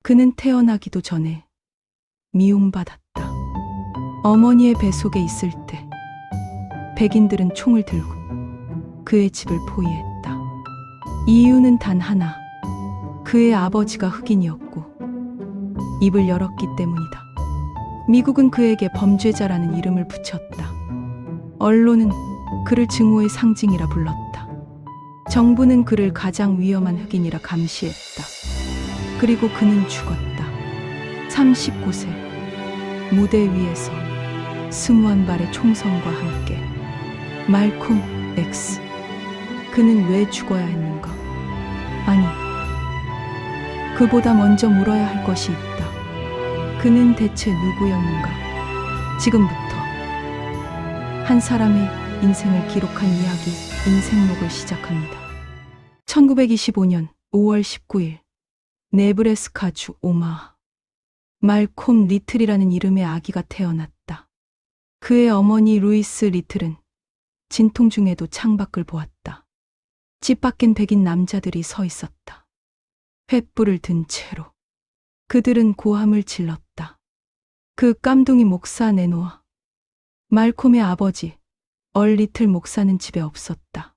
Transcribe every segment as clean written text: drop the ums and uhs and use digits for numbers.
그는 태어나기도 전에 미움받았다. 어머니의 뱃속에 있을 때 백인들은 총을 들고 그의 집을 포위했다. 이유는 단 하나. 그의 아버지가 흑인이었고 입을 열었기 때문이다. 미국은 그에게 범죄자라는 이름을 붙였다. 언론은 그를 증오의 상징이라 불렀다. 정부는 그를 가장 위험한 흑인이라 감시했다. 그리고 그는 죽었다. 39세 무대 위에서 스무한 발의 총성과 함께. 말콤 X. 그는 왜 죽어야 했는가? 아니, 그보다 먼저 물어야 할 것이 있다. 그는 대체 누구였는가? 지금부터 한 사람의 인생을 기록한 이야기, 인생록을 시작합니다. 1925년 5월 19일 네브래스카주 오마하. 말콤 리틀이라는 이름의 아기가 태어났다. 그의 어머니 루이스 리틀은 진통 중에도 창밖을 보았다. 집 밖엔 백인 남자들이 서 있었다. 횃불을 든 채로. 그들은 고함을 질렀다. 그 깜둥이 목사 내놓아. 말콤의 아버지 얼 리틀 목사는 집에 없었다.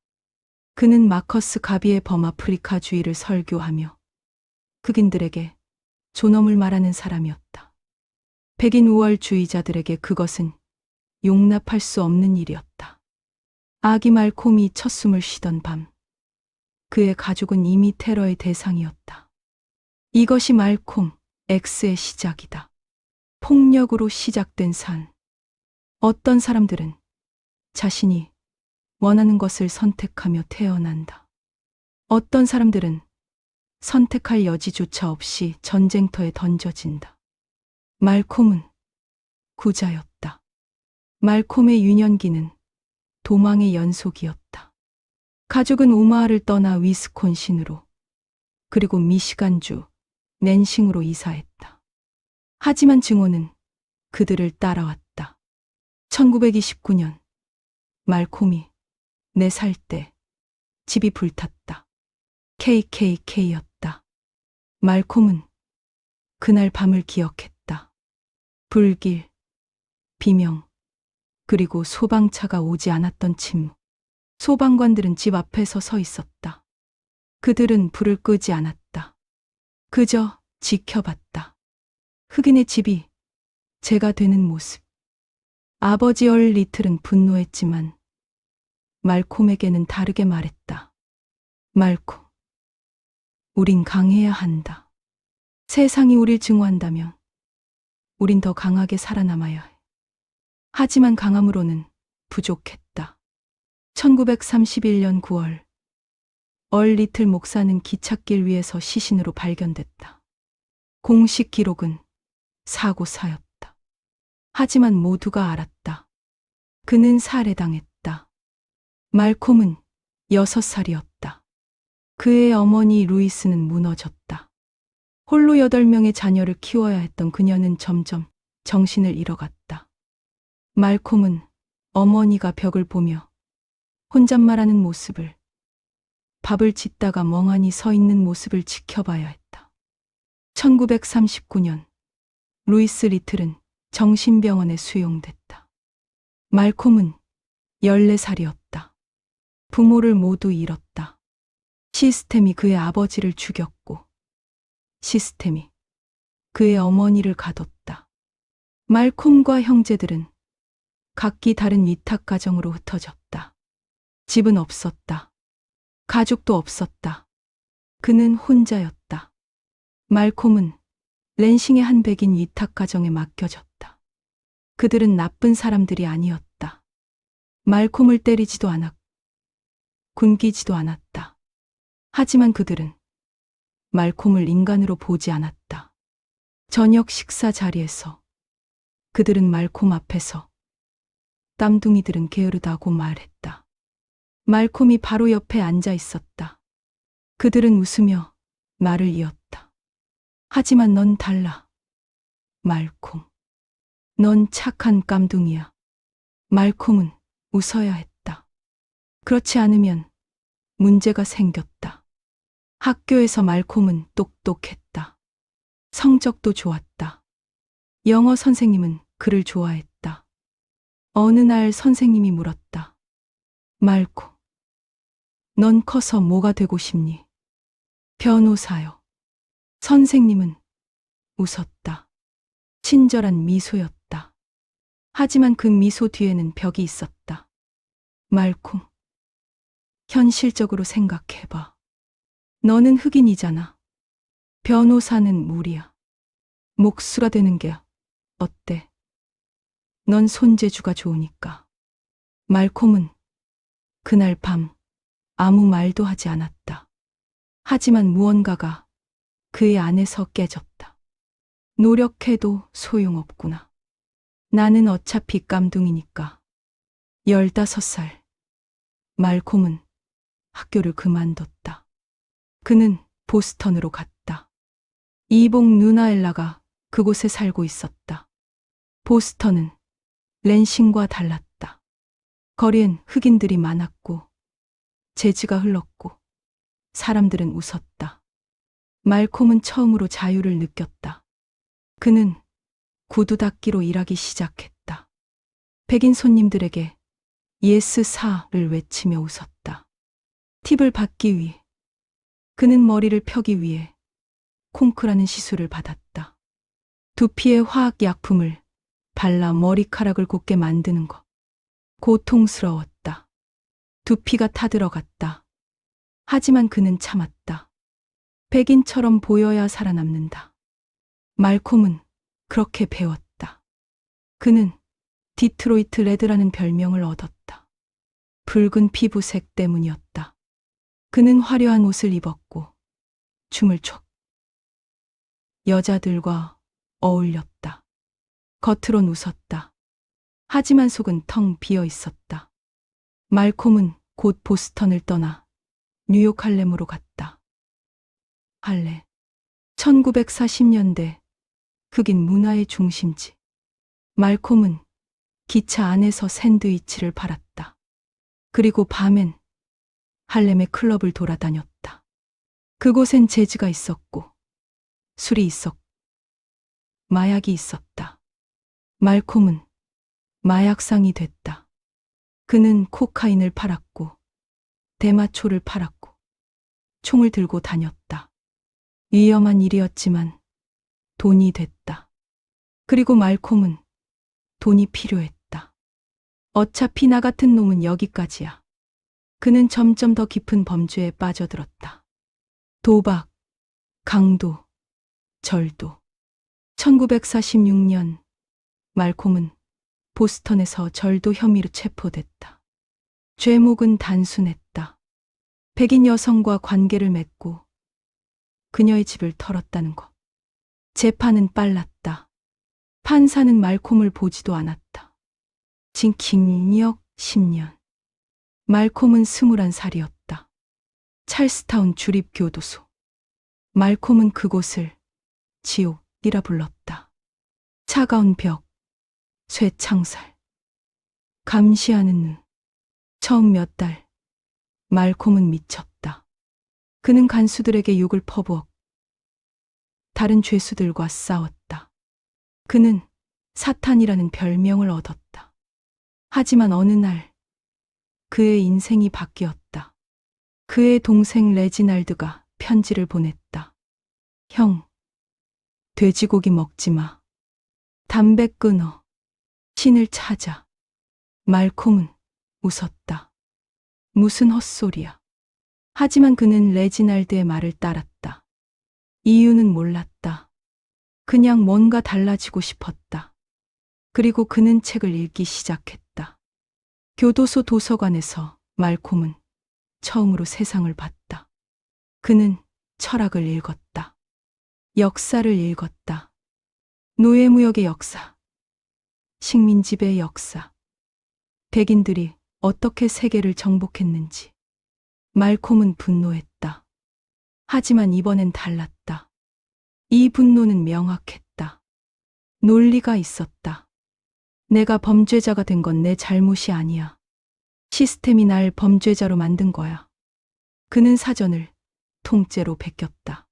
그는 마커스 가비의 범아프리카주의를 설교하며 흑인들에게 존엄을 말하는 사람이었다. 백인 우월주의자들에게 그것은 용납할 수 없는 일이었다. 아기 말콤이 첫 숨을 쉬던 밤, 그의 가족은 이미 테러의 대상이었다. 이것이 말콤 X의 시작이다. 폭력으로 시작된 산. 어떤 사람들은 자신이 원하는 것을 선택하며 태어난다. 어떤 사람들은 선택할 여지조차 없이 전쟁터에 던져진다. 말콤은 구자였다. 말콤의 유년기는 도망의 연속이었다. 가족은 오마하를 떠나 위스콘신으로, 그리고 미시간주 낸싱으로 이사했다. 하지만 증오는 그들을 따라왔다. 1929년 말콤이 4살 때 집이 불탔다. KKK였다. 말콤은 그날 밤을 기억했다. 불길, 비명, 그리고 소방차가 오지 않았던 침묵. 소방관들은 집 앞에서 서 있었다. 그들은 불을 끄지 않았다. 그저 지켜봤다. 흑인의 집이 재가 되는 모습. 아버지 얼 리틀은 분노했지만 말콤에게는 다르게 말했다. 말콤, 우린 강해야 한다. 세상이 우릴 증오한다면 우린 더 강하게 살아남아야 해. 하지만 강함으로는 부족했다. 1931년 9월 얼 리틀 목사는 기찻길 위에서 시신으로 발견됐다. 공식 기록은 사고사였다. 하지만 모두가 알았다. 그는 살해당했다. 말콤은 6살이었다. 그의 어머니 루이스는 무너졌다. 홀로 8명의 자녀를 키워야 했던 그녀는 점점 정신을 잃어갔다. 말콤은 어머니가 벽을 보며 혼잣말하는 모습을, 밥을 짓다가 멍하니 서 있는 모습을 지켜봐야 했다. 1939년 루이스 리틀은 정신병원에 수용됐다. 말콤은 14살이었다. 부모를 모두 잃었다. 시스템이 그의 아버지를 죽였고 시스템이 그의 어머니를 가뒀다. 말콤과 형제들은 각기 다른 위탁 가정으로 흩어졌다. 집은 없었다. 가족도 없었다. 그는 혼자였다. 말콤은 랜싱의 한 백인 위탁 가정에 맡겨졌다. 그들은 나쁜 사람들이 아니었다. 말콤을 때리지도 않았고 굶기지도 않았다. 하지만 그들은 말콤을 인간으로 보지 않았다. 저녁 식사 자리에서 그들은 말콤 앞에서 땀둥이들은 게으르다고 말했다. 말콤이 바로 옆에 앉아 있었다. 그들은 웃으며 말을 이었다. 하지만 넌 달라. 말콤. 넌 착한 깜둥이야. 말콤은 웃어야 했다. 그렇지 않으면 문제가 생겼다. 학교에서 말콤은 똑똑했다. 성적도 좋았다. 영어 선생님은 그를 좋아했다. 어느 날 선생님이 물었다. 말코, 넌 커서 뭐가 되고 싶니? 변호사요. 선생님은 웃었다. 친절한 미소였다. 하지만 그 미소 뒤에는 벽이 있었다. 말콤, 현실적으로 생각해봐. 너는 흑인이잖아. 변호사는 무리야. 목수가 되는 게 어때? 넌 손재주가 좋으니까. 말콤은 그날 밤 아무 말도 하지 않았다. 하지만 무언가가 그의 안에서 깨졌다. 노력해도 소용없구나. 나는 어차피 깜둥이니까. 15살. 말콤은 학교를 그만뒀다. 그는 보스턴으로 갔다. 이복 누나엘라가 그곳에 살고 있었다. 보스턴은 랜싱과 달랐다. 거리엔 흑인들이 많았고 재즈가 흘렀고 사람들은 웃었다. 말콤은 처음으로 자유를 느꼈다. 그는 구두 닦기로 일하기 시작했다. 백인 손님들에게 예스 사를 외치며 웃었다. 팁을 받기 위해 그는 머리를 펴기 위해 콩크라는 시술을 받았다. 두피에 화학 약품을 발라 머리카락을 곱게 만드는 것. 고통스러웠다. 두피가 타들어갔다. 하지만 그는 참았다. 백인처럼 보여야 살아남는다. 말콤은 그렇게 배웠다. 그는 디트로이트 레드라는 별명을 얻었다. 붉은 피부색 때문이었다. 그는 화려한 옷을 입었고 춤을 췄고 여자들과 어울렸다. 겉으론 웃었다. 하지만 속은 텅 비어 있었다. 말콤은 곧 보스턴을 떠나 뉴욕 할렘으로 갔다. 할렘. 1940년대 흑인 문화의 중심지. 말콤은 기차 안에서 샌드위치를 팔았다. 그리고 밤엔 할렘의 클럽을 돌아다녔다. 그곳엔 재즈가 있었고 술이 있었고 마약이 있었다. 말콤은 마약상이 됐다. 그는 코카인을 팔았고 대마초를 팔았고 총을 들고 다녔다. 위험한 일이었지만 돈이 됐다. 그리고 말콤은 돈이 필요했다. 어차피 나 같은 놈은 여기까지야. 그는 점점 더 깊은 범죄에 빠져들었다. 도박, 강도, 절도. 1946년 말콤은 보스턴에서 절도 혐의로 체포됐다. 죄목은 단순했다. 백인 여성과 관계를 맺고 그녀의 집을 털었다는 것. 재판은 빨랐다. 판사는 말콤을 보지도 않았다. 징역 10년. 말콤은 21살이었다. 찰스타운 주립교도소. 말콤은 그곳을 지옥이라 불렀다. 차가운 벽, 쇠창살, 감시하는 눈. 처음 몇 달, 말콤은 미쳤다. 그는 간수들에게 욕을 퍼부었고 다른 죄수들과 싸웠다. 그는 사탄이라는 별명을 얻었다. 하지만 어느 날 그의 인생이 바뀌었다. 그의 동생 레지날드가 편지를 보냈다. 형, 돼지고기 먹지 마. 담배 끊어. 신을 찾아. 말콤은 웃었다. 무슨 헛소리야. 하지만 그는 레지날드의 말을 따랐다. 이유는 몰랐다. 그냥 뭔가 달라지고 싶었다. 그리고 그는 책을 읽기 시작했다. 교도소 도서관에서 말콤은 처음으로 세상을 봤다. 그는 철학을 읽었다. 역사를 읽었다. 노예무역의 역사, 식민지배의 역사, 백인들이 어떻게 세계를 정복했는지. 말콤은 분노했다. 하지만 이번엔 달랐다. 이 분노는 명확했다. 논리가 있었다. 내가 범죄자가 된 건 내 잘못이 아니야. 시스템이 날 범죄자로 만든 거야. 그는 사전을 통째로 베꼈다.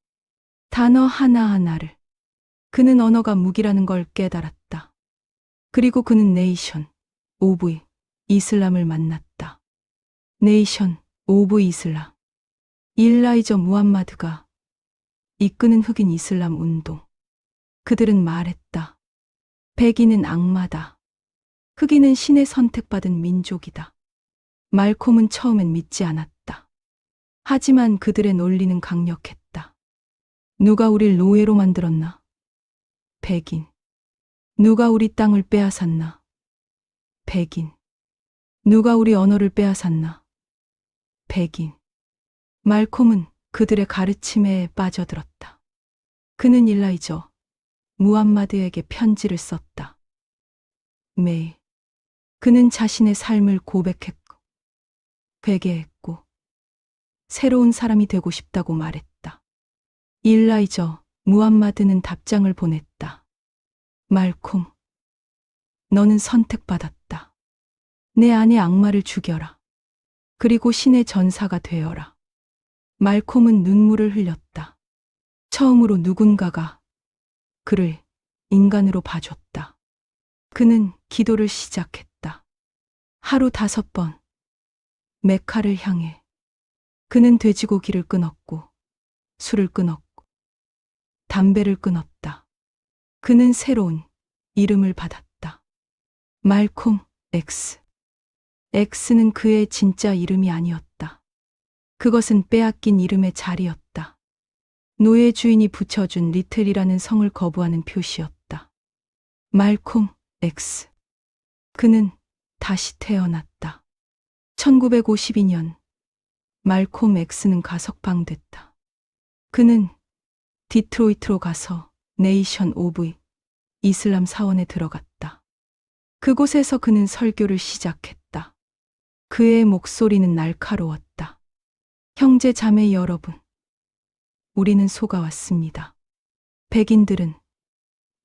단어 하나하나를 그는 언어가 무기라는 걸 깨달았다. 그리고 그는 네이션 오브 이슬람을 만났다. 네이션 오브 이슬람. 일라이저 무함마드가 이끄는 흑인 이슬람 운동. 그들은 말했다. 백인은 악마다. 흑인은 신의 선택받은 민족이다. 말콤은 처음엔 믿지 않았다. 하지만 그들의 논리는 강력했다. 누가 우릴 노예로 만들었나? 백인. 누가 우리 땅을 빼앗았나? 백인. 누가 우리 언어를 빼앗았나? 백인. 말콤은 그들의 가르침에 빠져들었다. 그는 일라이저 무함마드에게 편지를 썼다. 매일 그는 자신의 삶을 고백했고 회개했고 새로운 사람이 되고 싶다고 말했다. 일라이저 무함마드는 답장을 보냈다. 말콤, 너는 선택받았다. 내 안의 악마를 죽여라. 그리고 신의 전사가 되어라. 말콤은 눈물을 흘렸다. 처음으로 누군가가 그를 인간으로 봐줬다. 그는 기도를 시작했다. 하루 5번 메카를 향해. 그는 돼지고기를 끊었고 술을 끊었고 담배를 끊었다. 그는 새로운 이름을 받았다. 말콤 X. X는 그의 진짜 이름이 아니었다. 그것은 빼앗긴 이름의 자리였다. 노예 주인이 붙여준 리틀이라는 성을 거부하는 표시였다. 말콤 X. 그는 다시 태어났다. 1952년 말콤 X는 가석방됐다. 그는 디트로이트로 가서 네이션 오브 이슬람 사원에 들어갔다. 그곳에서 그는 설교를 시작했다. 그의 목소리는 날카로웠다. 형제 자매 여러분, 우리는 속아왔습니다. 백인들은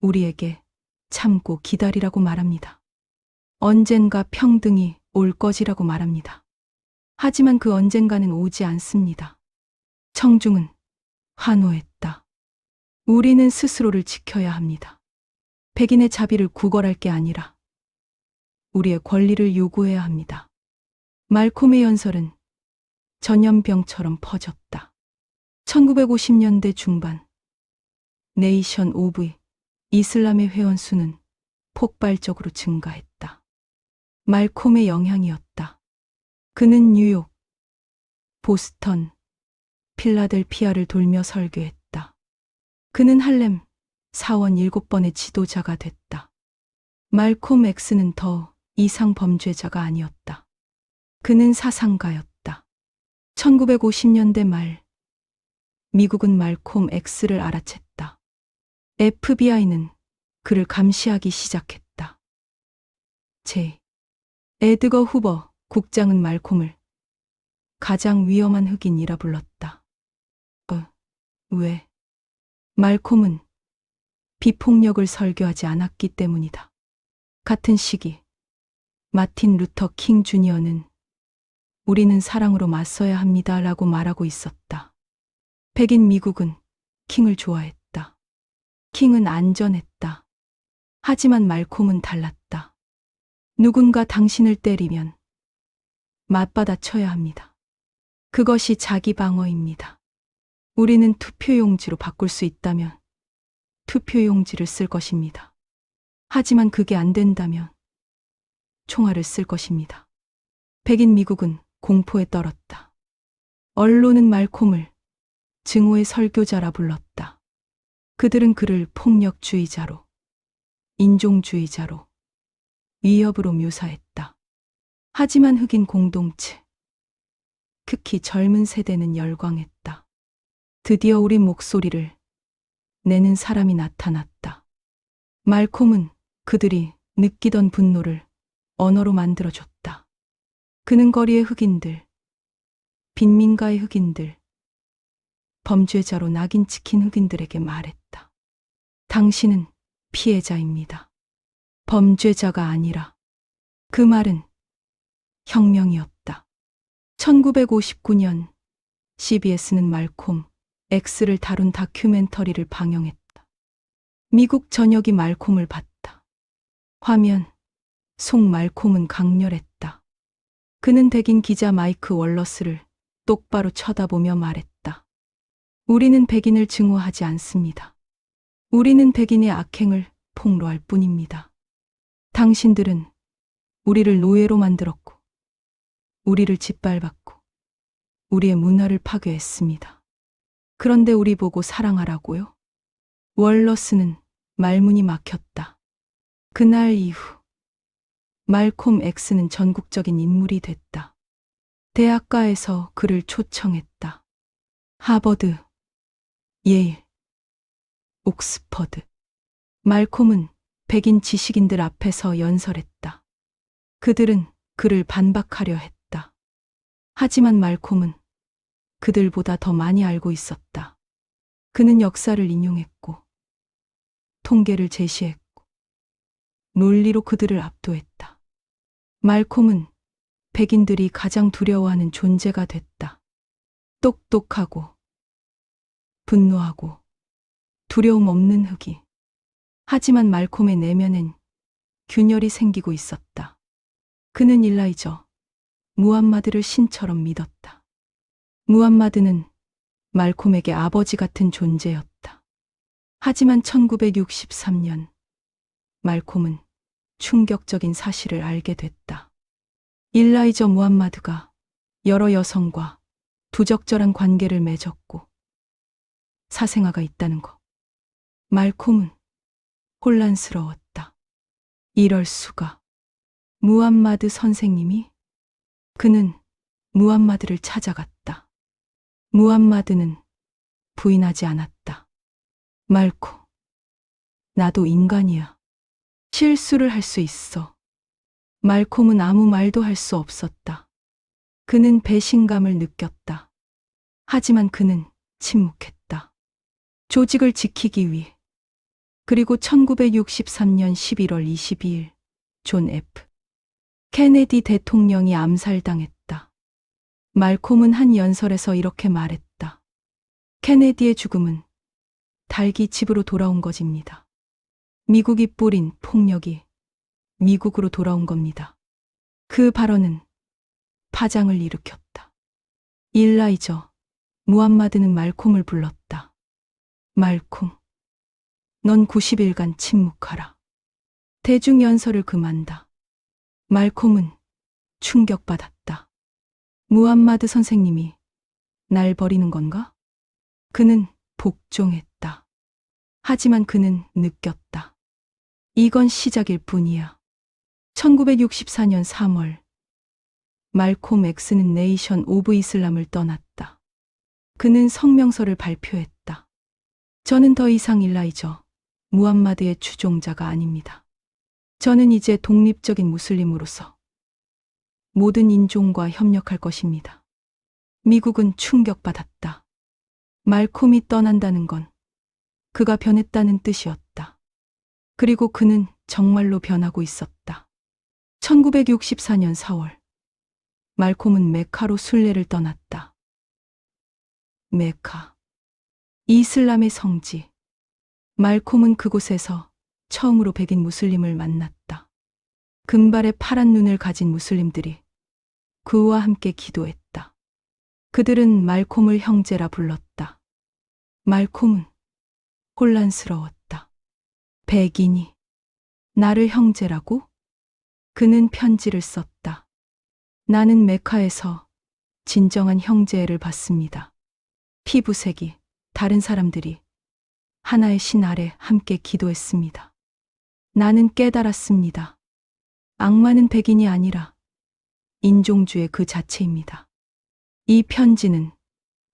우리에게 참고 기다리라고 말합니다. 언젠가 평등이 올 것이라고 말합니다. 하지만 그 언젠가는 오지 않습니다. 청중은 환호했다. 우리는 스스로를 지켜야 합니다. 백인의 자비를 구걸할 게 아니라 우리의 권리를 요구해야 합니다. 말콤의 연설은 전염병처럼 퍼졌다. 1950년대 중반 네이션 오브 이슬람의 회원 수는 폭발적으로 증가했다. 말콤의 영향이었다. 그는 뉴욕, 보스턴, 필라델피아를 돌며 설교했다. 그는 할렘 사원 7번의 지도자가 됐다. 말콤 X는 더 이상 범죄자가 아니었다. 그는 사상가였다. 1950년대 말 미국은 말콤 X를 알아챘다. FBI는 그를 감시하기 시작했다. 에드거 후버 국장은 말콤을 가장 위험한 흑인이라 불렀다. 왜? 말콤은 비폭력을 설교하지 않았기 때문이다. 같은 시기 마틴 루터 킹 주니어는 우리는 사랑으로 맞서야 합니다 라고 말하고 있었다. 백인 미국은 킹을 좋아했다. 킹은 안전했다. 하지만 말콤은 달랐다. 누군가 당신을 때리면 맞받아 쳐야 합니다. 그것이 자기 방어입니다. 우리는 투표용지로 바꿀 수 있다면 투표용지를 쓸 것입니다. 하지만 그게 안 된다면 총알을 쓸 것입니다. 백인 미국은 공포에 떨었다. 언론은 말콤을 증오의 설교자라 불렀다. 그들은 그를 폭력주의자로, 인종주의자로, 위협으로 묘사했다. 하지만 흑인 공동체, 특히 젊은 세대는 열광했다. 드디어 우리 목소리를 내는 사람이 나타났다. 말콤은 그들이 느끼던 분노를 언어로 만들어줬다. 그는 거리의 흑인들, 빈민가의 흑인들, 범죄자로 낙인 찍힌 흑인들에게 말했다. 당신은 피해자입니다. 범죄자가 아니라. 그 말은 혁명이었다. 1959년 CBS는 말콤 X를 다룬 다큐멘터리를 방영했다. 미국 전역이 말콤을 봤다. 화면 속 말콤은 강렬했다. 그는 백인 기자 마이크 월러스를 똑바로 쳐다보며 말했다. 우리는 백인을 증오하지 않습니다. 우리는 백인의 악행을 폭로할 뿐입니다. 당신들은 우리를 노예로 만들었고, 우리를 짓밟았고, 우리의 문화를 파괴했습니다. 그런데 우리 보고 사랑하라고요? 월러스는 말문이 막혔다. 그날 이후 말콤 X는 전국적인 인물이 됐다. 대학가에서 그를 초청했다. 하버드, 예일, 옥스퍼드. 말콤은 백인 지식인들 앞에서 연설했다. 그들은 그를 반박하려 했다. 하지만 말콤은 그들보다 더 많이 알고 있었다. 그는 역사를 인용했고, 통계를 제시했고, 논리로 그들을 압도했다. 말콤은 백인들이 가장 두려워하는 존재가 됐다. 똑똑하고, 분노하고, 두려움 없는 흑이. 하지만 말콤의 내면엔 균열이 생기고 있었다. 그는 일라이저, 무함마드를 신처럼 믿었다. 무함마드는 말콤에게 아버지 같은 존재였다. 하지만 1963년 말콤은 충격적인 사실을 알게 됐다. 일라이저 무함마드가 여러 여성과 부적절한 관계를 맺었고 사생아가 있다는 것. 말콤은 혼란스러웠다. 이럴 수가. 무함마드 선생님이? 그는 무함마드를 찾아갔다. 무함마드는 부인하지 않았다. 말콤, 나도 인간이야. 실수를 할 수 있어. 말콤은 아무 말도 할 수 없었다. 그는 배신감을 느꼈다. 하지만 그는 침묵했다. 조직을 지키기 위해. 그리고 1963년 11월 22일 존 F. 케네디 대통령이 암살당했다. 말콤은 한 연설에서 이렇게 말했다. 케네디의 죽음은 닭이 집으로 돌아온 것입니다. 미국이 뿌린 폭력이 미국으로 돌아온 겁니다. 그 발언은 파장을 일으켰다. 일라이저, 무함마드는 말콤을 불렀다. 말콤, 넌 90일간 침묵하라. 대중연설을 금한다. 말콤은 충격받았다. 무함마드 선생님이 날 버리는 건가? 그는 복종했다. 하지만 그는 느꼈다. 이건 시작일 뿐이야. 1964년 3월 말콤 X는 네이션 오브 이슬람을 떠났다. 그는 성명서를 발표했다. 저는 더 이상 일라이저, 무함마드의 추종자가 아닙니다. 저는 이제 독립적인 무슬림으로서 모든 인종과 협력할 것입니다. 미국은 충격받았다. 말콤이 떠난다는 건 그가 변했다는 뜻이었다. 그리고 그는 정말로 변하고 있었다. 1964년 4월 말콤은 메카로 순례를 떠났다. 메카, 이슬람의 성지. 말콤은 그곳에서 처음으로 백인 무슬림을 만났다. 금발의 파란 눈을 가진 무슬림들이 그와 함께 기도했다. 그들은 말콤을 형제라 불렀다. 말콤은 혼란스러웠다. 백인이 나를 형제라고? 그는 편지를 썼다. 나는 메카에서 진정한 형제를 받습니다. 피부색이 다른 사람들이 하나의 신 아래 함께 기도했습니다. 나는 깨달았습니다. 악마는 백인이 아니라 인종주의 그 자체입니다. 이 편지는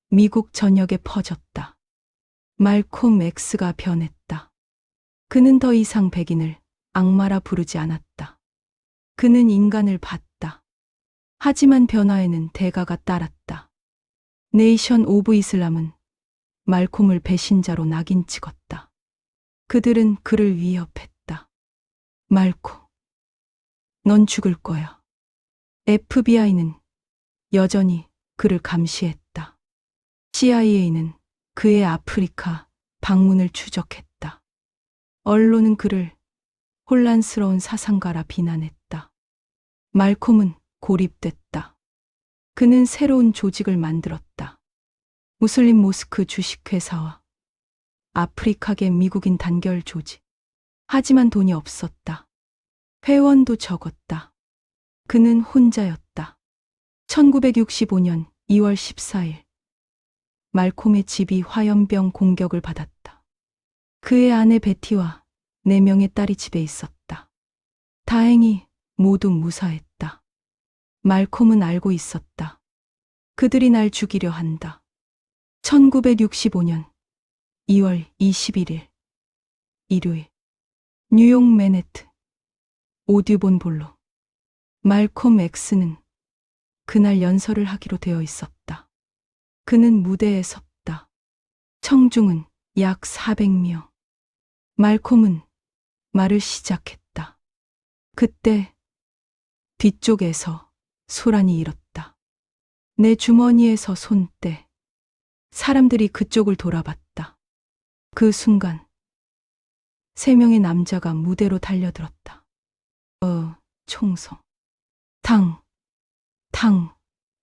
미국 전역에 퍼졌다. 말콤 X가 변했다. 그는 더 이상 백인을 악마라 부르지 않았다. 그는 인간을 봤다. 하지만 변화에는 대가가 따랐다. 네이션 오브 이슬람은 말콤을 배신자로 낙인 찍었다. 그들은 그를 위협했다. 말콤, 넌 죽을 거야. FBI는 여전히 그를 감시했다. CIA는 그의 아프리카 방문을 추적했다. 언론은 그를 혼란스러운 사상가라 비난했다. 말콤은 고립됐다. 그는 새로운 조직을 만들었다. 무슬림 모스크 주식회사와 아프리카계 미국인 단결 조직. 하지만 돈이 없었다. 회원도 적었다. 그는 혼자였다. 1965년 2월 14일 말콤의 집이 화염병 공격을 받았다. 그의 아내 베티와 4명의 딸이 집에 있었다. 다행히 모두 무사했다. 말콤은 알고 있었다. 그들이 날 죽이려 한다. 1965년 2월 21일 일요일 뉴욕 맨해튼 오듀본 볼로 말콤 X는 그날 연설을 하기로 되어 있었다. 그는 무대에 섰다. 청중은 약 400명. 말콤은 말을 시작했다. 그때 뒤쪽에서 소란이 일었다. 내 주머니에서 손떼. 사람들이 그쪽을 돌아봤다. 그 순간 3명의 남자가 무대로 달려들었다. 총성. 탕, 탕,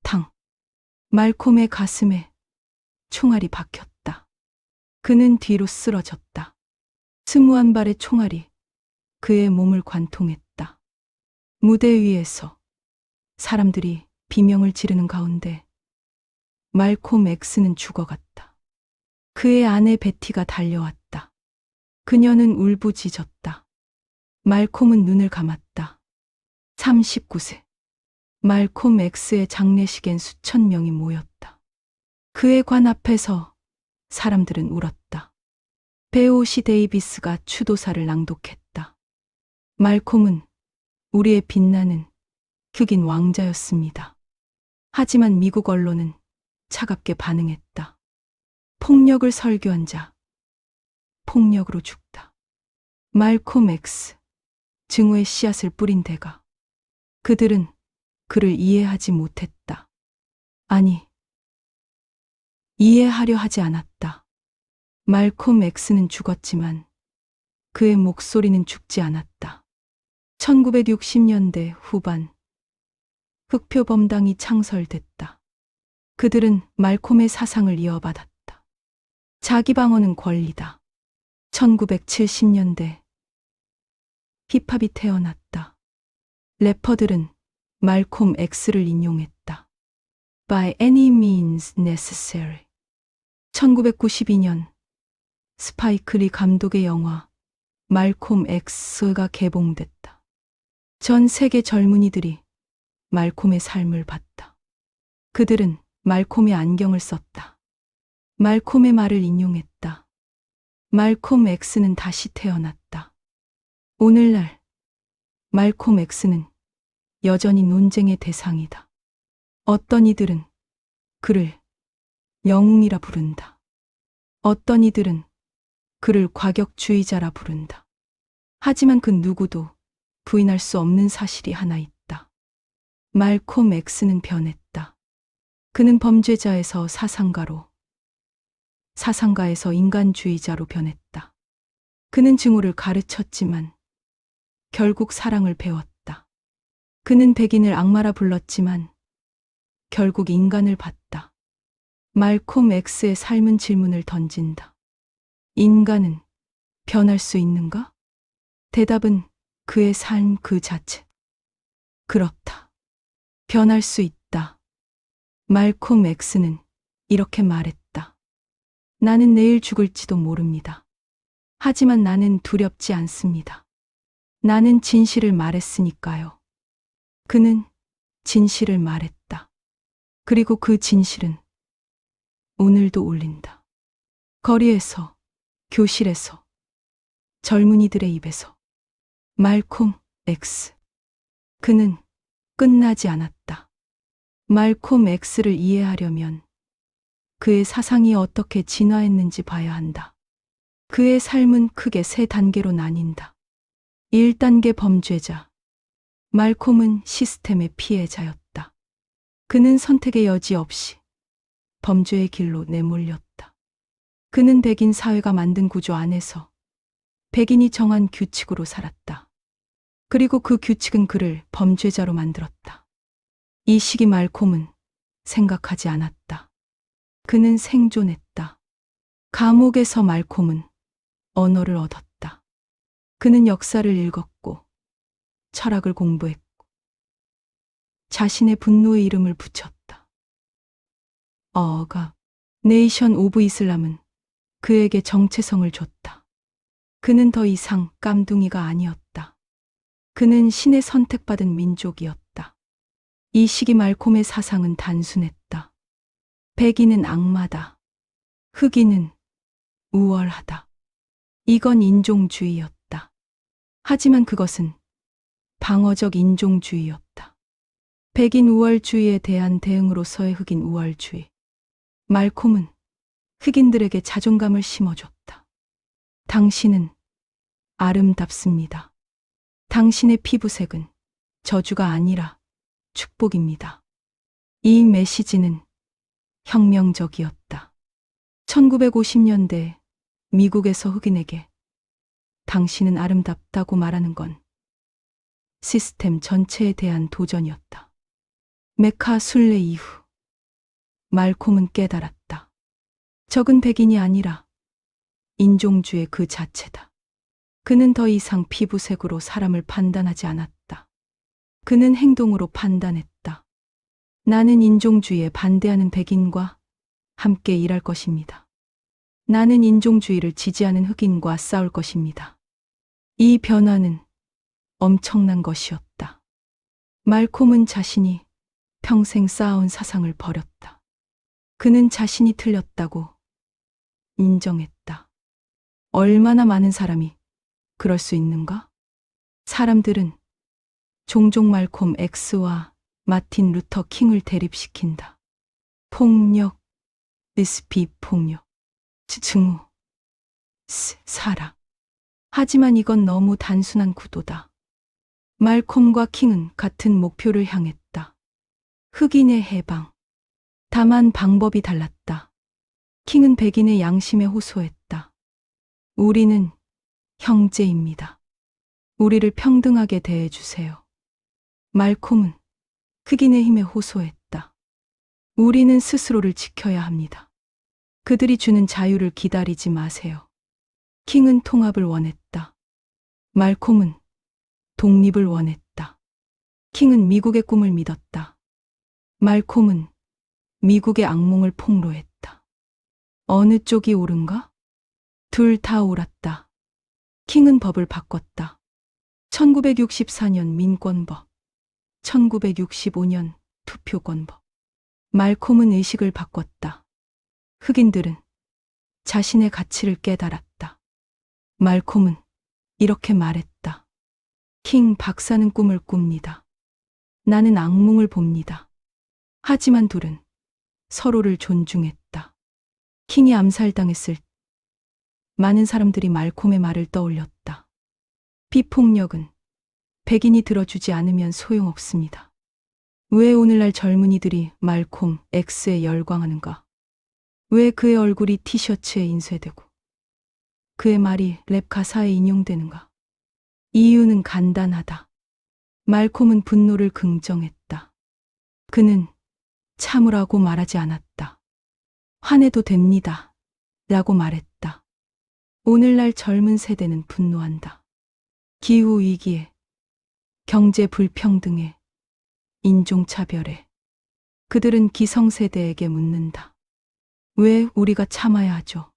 탕. 말콤의 가슴에 총알이 박혔다. 그는 뒤로 쓰러졌다. 21발의 총알이 그의 몸을 관통했다. 무대 위에서 사람들이 비명을 지르는 가운데 말콤 X는 죽어갔다. 그의 아내 베티가 달려왔다. 그녀는 울부짖었다. 말콤은 눈을 감았다. 39세. 말콤 X의 장례식엔 수천 명이 모였다. 그의 관 앞에서 사람들은 울었다. 배우 오시 데이비스가 추도사를 낭독했다. 말콤은 우리의 빛나는 흑인 왕자였습니다. 하지만 미국 언론은 차갑게 반응했다. 폭력을 설교한 자, 폭력으로 죽다. 말콤 X, 증오의 씨앗을 뿌린 대가. 그들은 그를 이해하지 못했다. 아니, 이해하려 하지 않았다. 말콤 X는 죽었지만 그의 목소리는 죽지 않았다. 1960년대 후반 흑표범당이 창설됐다. 그들은 말콤의 사상을 이어받았다. 자기 방어는 권리다. 1970년대 힙합이 태어났다. 래퍼들은 말콤 X를 인용했다. By any means necessary. 1992년 스파이크 리 감독의 영화 말콤 X가 개봉됐다. 전 세계 젊은이들이 말콤의 삶을 봤다. 그들은 말콤의 안경을 썼다. 말콤의 말을 인용했다. 말콤 X는 다시 태어났다. 오늘날 말콤 X는 여전히 논쟁의 대상이다. 어떤 이들은 그를 영웅이라 부른다. 어떤 이들은 그를 과격주의자라 부른다. 하지만 그 누구도 부인할 수 없는 사실이 하나 있다. 말콤 X는 변했다. 그는 범죄자에서 사상가로, 사상가에서 인간주의자로 변했다. 그는 증오를 가르쳤지만 결국 사랑을 배웠다. 그는 백인을 악마라 불렀지만 결국 인간을 봤다. 말콤 X의 삶은 질문을 던진다. 인간은 변할 수 있는가? 대답은 그의 삶 그 자체. 그렇다. 변할 수 있다. 말콤 X는 이렇게 말했다. 나는 내일 죽을지도 모릅니다. 하지만 나는 두렵지 않습니다. 나는 진실을 말했으니까요. 그는 진실을 말했다. 그리고 그 진실은 오늘도 울린다. 거리에서, 교실에서, 젊은이들의 입에서. 말콤 X. 그는 끝나지 않았다. 말콤 X를 이해하려면 그의 사상이 어떻게 진화했는지 봐야 한다. 그의 삶은 크게 3단계로 나뉜다. 1단계 범죄자. 말콤은 시스템의 피해자였다. 그는 선택의 여지 없이 범죄의 길로 내몰렸다. 그는 백인 사회가 만든 구조 안에서 백인이 정한 규칙으로 살았다. 그리고 그 규칙은 그를 범죄자로 만들었다. 이 시기 말콤은 생각하지 않았다. 그는 생존했다. 감옥에서 말콤은 언어를 얻었다. 그는 역사를 읽었고 철학을 공부했고 자신의 분노의 이름을 붙였다. 어가 네이션 오브 이슬람은 그에게 정체성을 줬다. 그는 더 이상 깜둥이가 아니었다. 그는 신의 선택받은 민족이었다. 이 시기 말콤의 사상은 단순했다. 백인은 악마다. 흑인은 우월하다. 이건 인종주의였다. 하지만 그것은 방어적 인종주의였다. 백인 우월주의에 대한 대응으로서의 흑인 우월주의. 말콤은 흑인들에게 자존감을 심어줬다. 당신은 아름답습니다. 당신의 피부색은 저주가 아니라 축복입니다. 이 메시지는 혁명적이었다. 1950년대 미국에서 흑인에게 당신은 아름답다고 말하는 건 시스템 전체에 대한 도전이었다. 메카 순례 이후 말콤은 깨달았다. 적은 백인이 아니라 인종주의 그 자체다. 그는 더 이상 피부색으로 사람을 판단하지 않았다. 그는 행동으로 판단했다. 나는 인종주의에 반대하는 백인과 함께 일할 것입니다. 나는 인종주의를 지지하는 흑인과 싸울 것입니다. 이 변화는 엄청난 것이었다. 말콤은 자신이 평생 쌓아온 사상을 버렸다. 그는 자신이 틀렸다고 인정했다. 얼마나 많은 사람이 그럴 수 있는가? 사람들은 종종 말콤 X와 마틴 루터 킹을 대립시킨다. 폭력, 비폭력, 증오, 사랑. 하지만 이건 너무 단순한 구도다. 말콤과 킹은 같은 목표를 향했다. 흑인의 해방. 다만 방법이 달랐다. 킹은 백인의 양심에 호소했다. 우리는 형제입니다. 우리를 평등하게 대해주세요. 말콤은 흑인의 힘에 호소했다. 우리는 스스로를 지켜야 합니다. 그들이 주는 자유를 기다리지 마세요. 킹은 통합을 원했다. 말콤은 독립을 원했다. 킹은 미국의 꿈을 믿었다. 말콤은 미국의 악몽을 폭로했다. 어느 쪽이 옳은가? 둘 다 옳았다. 킹은 법을 바꿨다. 1964년 민권법, 1965년 투표권법. 말콤은 의식을 바꿨다. 흑인들은 자신의 가치를 깨달았다. 말콤은 이렇게 말했다. 킹 박사는 꿈을 꿉니다. 나는 악몽을 봅니다. 하지만 둘은 서로를 존중했다. 킹이 암살당했을 때 많은 사람들이 말콤의 말을 떠올렸다. 비폭력은 백인이 들어주지 않으면 소용없습니다. 왜 오늘날 젊은이들이 말콤 X에 열광하는가? 왜 그의 얼굴이 티셔츠에 인쇄되고 그의 말이 랩 가사에 인용되는가? 이유는 간단하다. 말콤은 분노를 긍정했다. 그는 참으라고 말하지 않았다. 화내도 됩니다. 라고 말했다. 오늘날 젊은 세대는 분노한다. 기후위기에, 경제 불평등에, 인종차별에. 그들은 기성세대에게 묻는다. 왜 우리가 참아야 하죠?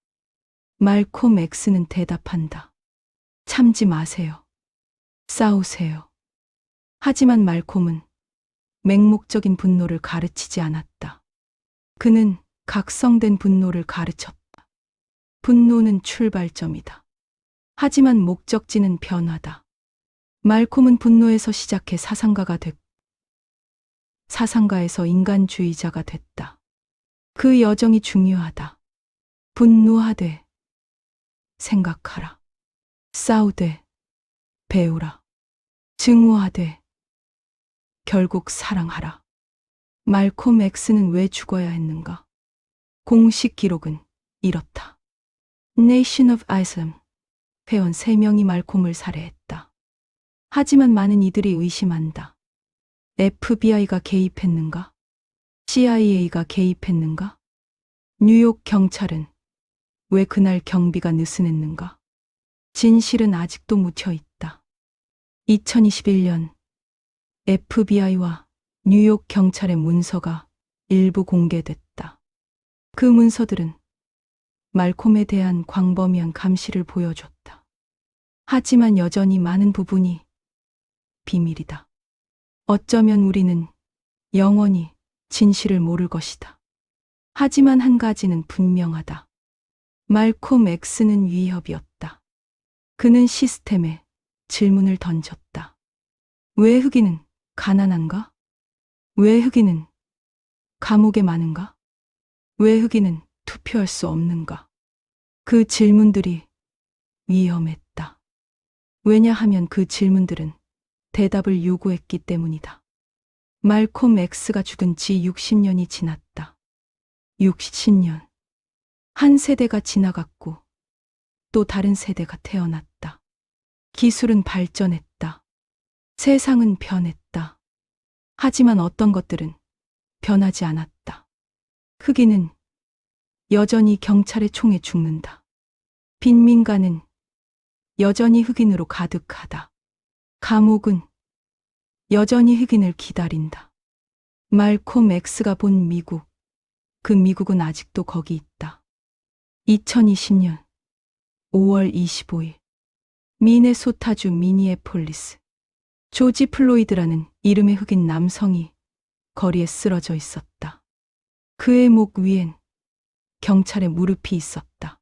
말콤 X는 대답한다. 참지 마세요. 싸우세요. 하지만 말콤은 맹목적인 분노를 가르치지 않았다. 그는 각성된 분노를 가르쳤다. 분노는 출발점이다. 하지만 목적지는 변화다. 말콤은 분노에서 시작해 사상가가 됐고 사상가에서 인간주의자가 됐다. 그 여정이 중요하다. 분노하되 생각하라. 싸우되 배우라. 증오하되 결국 사랑하라. 말콤 X는 왜 죽어야 했는가? 공식 기록은 이렇다. Nation of Islam, 회원 3명이 말콤을 살해했다. 하지만 많은 이들이 의심한다. FBI가 개입했는가? CIA가 개입했는가? 뉴욕 경찰은 왜 그날 경비가 느슨했는가? 진실은 아직도 묻혀 있다. 2021년 FBI와 뉴욕 경찰의 문서가 일부 공개됐다. 그 문서들은 말콤에 대한 광범위한 감시를 보여줬다. 하지만 여전히 많은 부분이 비밀이다. 어쩌면 우리는 영원히 진실을 모를 것이다. 하지만 한 가지는 분명하다. 말콤 X는 위협이었다. 그는 시스템에 질문을 던졌다. 왜 흑인은 가난한가? 왜 흑인은 감옥에 많은가? 왜 흑인은 투표할 수 없는가? 그 질문들이 위험했다. 왜냐하면 그 질문들은 대답을 요구했기 때문이다. 말콤 X가 죽은 지 60년이 지났다. 60년. 한 세대가 지나갔고 또 다른 세대가 태어났다. 기술은 발전했다. 세상은 변했다. 하지만 어떤 것들은 변하지 않았다. 흑인은 여전히 경찰의 총에 죽는다. 빈민가는 여전히 흑인으로 가득하다. 감옥은 여전히 흑인을 기다린다. 말콤 X가 본 미국, 그 미국은 아직도 거기 있다. 2020년 5월 25일 미네소타주 미니애폴리스. 조지 플로이드라는 이름의 흑인 남성이 거리에 쓰러져 있었다. 그의 목 위엔 경찰의 무릎이 있었다.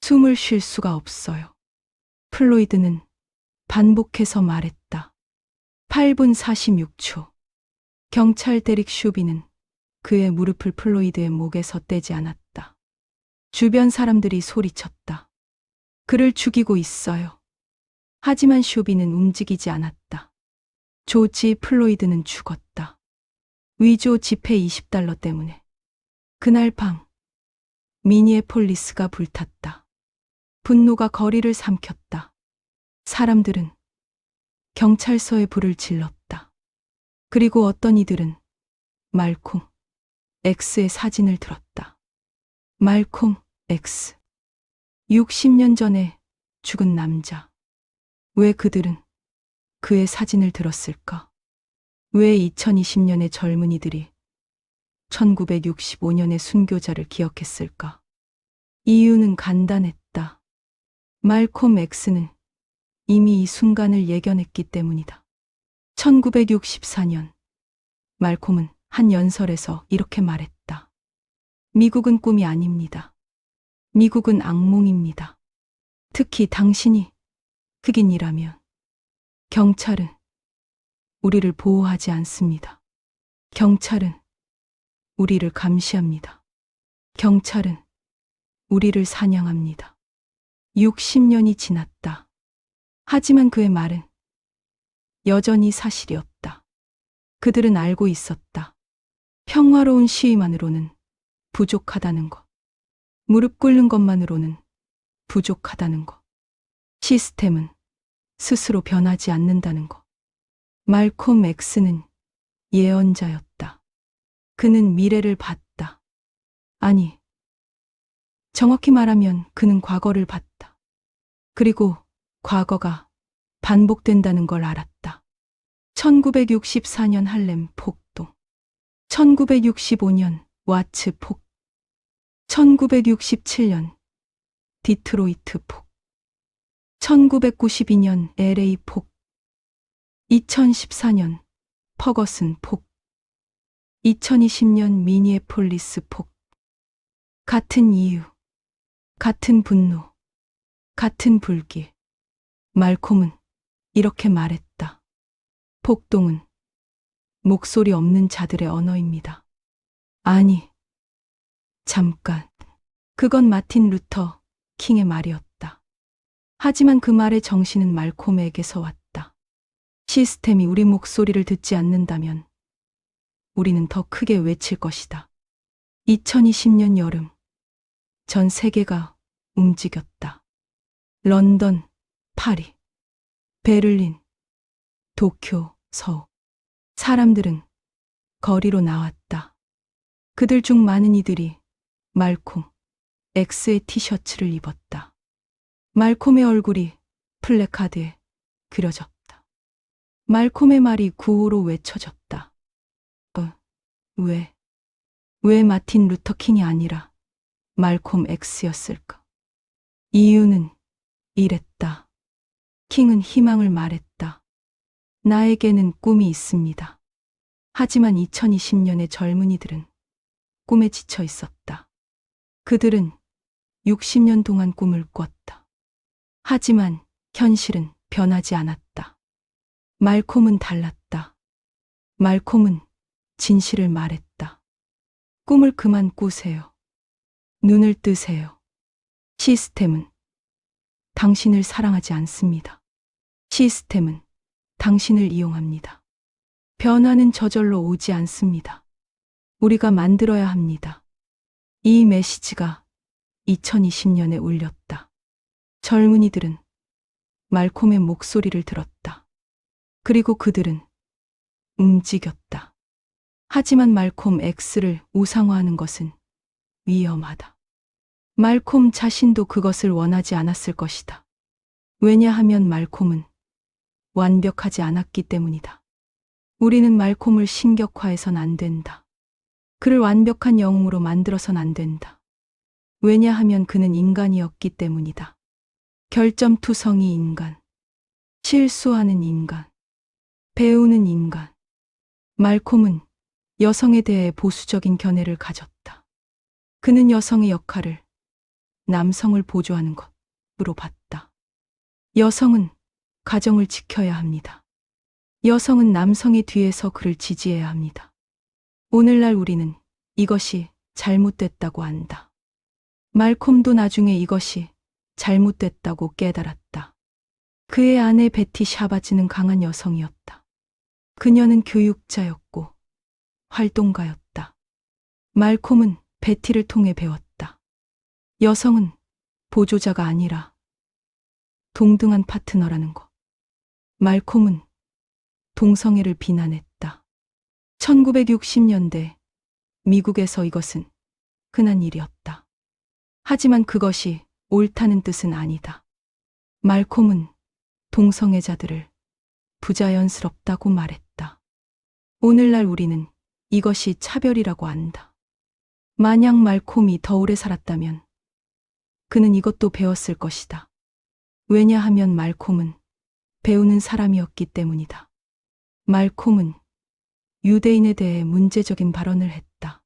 숨을 쉴 수가 없어요. 플로이드는 반복해서 말했다. 8분 46초. 경찰 데릭 슈비는 그의 무릎을 플로이드의 목에서 떼지 않았다. 주변 사람들이 소리쳤다. 그를 죽이고 있어요. 하지만 슈비는 움직이지 않았다. 조지 플로이드는 죽었다. 위조 지폐 $20 때문에. 그날 밤 미니애폴리스가 불탔다. 분노가 거리를 삼켰다. 사람들은 경찰서에 불을 질렀다. 그리고 어떤 이들은 말콤 X의 사진을 들었다. 말콤 X. 60년 전에 죽은 남자. 왜 그들은 그의 사진을 들었을까? 왜 2020년의 젊은이들이 1965년의 순교자를 기억했을까? 이유는 간단했다. 말콤 X는 이미 이 순간을 예견했기 때문이다. 1964년 말콤은 한 연설에서 이렇게 말했다. 미국은 꿈이 아닙니다. 미국은 악몽입니다. 특히 당신이 흑인이라면 경찰은 우리를 보호하지 않습니다. 경찰은 우리를 감시합니다. 경찰은 우리를 사냥합니다. 60년이 지났다. 하지만 그의 말은 여전히 사실이었다. 그들은 알고 있었다. 평화로운 시위만으로는 부족하다는 것. 무릎 꿇는 것만으로는 부족하다는 것. 시스템은 스스로 변하지 않는다는 것. 말콤 X는 예언자였다. 그는 미래를 봤다. 아니, 정확히 말하면 그는 과거를 봤다. 그리고 과거가 반복된다는 걸 알았다. 1964년 할렘 폭동, 1965년 와츠 폭, 1967년 디트로이트 폭, 1992년 LA 폭, 2014년 퍼거슨 폭, 2020년 미니애폴리스 폭. 같은 이유, 같은 분노, 같은 불길. 말콤은 이렇게 말했다. 폭동은 목소리 없는 자들의 언어입니다. 아니, 잠깐. 그건 마틴 루터 킹의 말이었다. 하지만 그 말의 정신은 말콤에게서 왔다. 시스템이 우리 목소리를 듣지 않는다면 우리는 더 크게 외칠 것이다. 2020년 여름, 전 세계가 움직였다. 런던, 파리, 베를린, 도쿄, 서울. 사람들은 거리로 나왔다. 그들 중 많은 이들이 말콤 X의 티셔츠를 입었다. 말콤의 얼굴이 플래카드에 그려졌다. 말콤의 말이 구호로 외쳐졌다. 왜 마틴 루터 킹이 아니라 말콤 X였을까? 이유는 이랬다. 킹은 희망을 말했다. 나에게는 꿈이 있습니다. 하지만 2020년의 젊은이들은 꿈에 지쳐 있었다. 그들은 60년 동안 꿈을 꿨다. 하지만 현실은 변하지 않았다. 말콤은 달랐다. 말콤은 진실을 말했다. 꿈을 그만 꾸세요. 눈을 뜨세요. 시스템은 당신을 사랑하지 않습니다. 시스템은 당신을 이용합니다. 변화는 저절로 오지 않습니다. 우리가 만들어야 합니다. 이 메시지가 2020년에 울렸다. 젊은이들은 말콤의 목소리를 들었다. 그리고 그들은 움직였다. 하지만 말콤 X를 우상화하는 것은 위험하다. 말콤 자신도 그것을 원하지 않았을 것이다. 왜냐하면 말콤은 완벽하지 않았기 때문이다. 우리는 말콤을 신격화해선 안 된다. 그를 완벽한 영웅으로 만들어선 안 된다. 왜냐하면 그는 인간이었기 때문이다. 결점투성이 인간, 실수하는 인간, 배우는 인간. 말콤은 여성에 대해 보수적인 견해를 가졌다. 그는 여성의 역할을 남성을 보조하는 것으로 봤다. 여성은 가정을 지켜야 합니다. 여성은 남성의 뒤에서 그를 지지해야 합니다. 오늘날 우리는 이것이 잘못됐다고 안다. 말콤도 나중에 이것이 잘못됐다고 깨달았다. 그의 아내 베티 샤바즈는 강한 여성이었다. 그녀는 교육자였고 활동가였다. 말콤은 베티를 통해 배웠다. 여성은 보조자가 아니라 동등한 파트너라는 것. 말콤은 동성애를 비난했다. 1960년대 미국에서 이것은 흔한 일이었다. 하지만 그것이 옳다는 뜻은 아니다. 말콤은 동성애자들을 부자연스럽다고 말했다. 오늘날 우리는 이것이 차별이라고 안다. 만약 말콤이 더 오래 살았다면 그는 이것도 배웠을 것이다. 왜냐하면 말콤은 배우는 사람이었기 때문이다. 말콤은 유대인에 대해 문제적인 발언을 했다.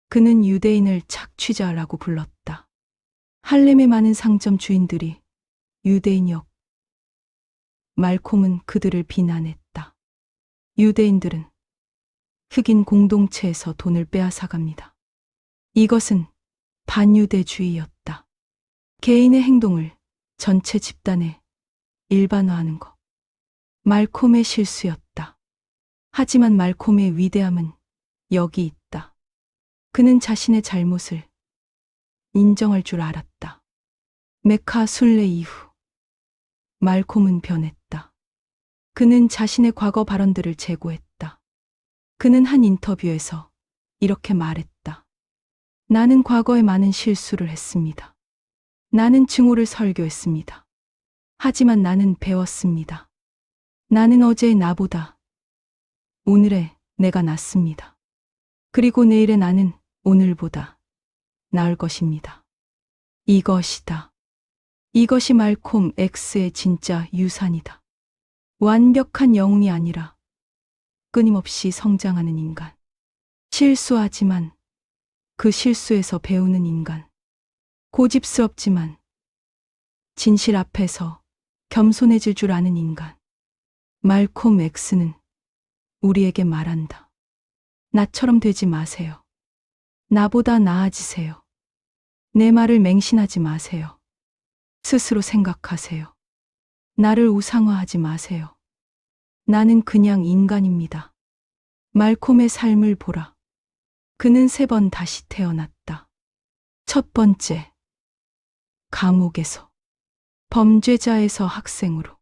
그는 유대인을 착취자라고 불렀다. 할렘의 많은 상점 주인들이 유대인이었고 말콤은 그들을 비난했다. 유대인들은 흑인 공동체에서 돈을 빼앗아갑니다. 이것은 반유대주의였다. 개인의 행동을 전체 집단에 일반화하는 것. 말콤의 실수였다. 하지만 말콤의 위대함은 여기 있다. 그는 자신의 잘못을 인정할 줄 알았다. 메카 순례 이후 말콤은 변했다. 그는 자신의 과거 발언들을 재고했다. 그는 한 인터뷰에서 이렇게 말했다. 나는 과거에 많은 실수를 했습니다. 나는 증오를 설교했습니다. 하지만 나는 배웠습니다. 나는 어제의 나보다 오늘의 내가 낫습니다. 그리고 내일의 나는 오늘보다 나을 것입니다. 이것이다. 이것이 말콤 X의 진짜 유산이다. 완벽한 영웅이 아니라 끊임없이 성장하는 인간. 실수하지만 그 실수에서 배우는 인간. 고집스럽지만 진실 앞에서 겸손해질 줄 아는 인간. 말콤 X는 우리에게 말한다. 나처럼 되지 마세요. 나보다 나아지세요. 내 말을 맹신하지 마세요. 스스로 생각하세요. 나를 우상화하지 마세요. 나는 그냥 인간입니다. 말콤의 삶을 보라. 그는 3번 다시 태어났다. 첫 번째, 감옥에서. 범죄자에서 학생으로.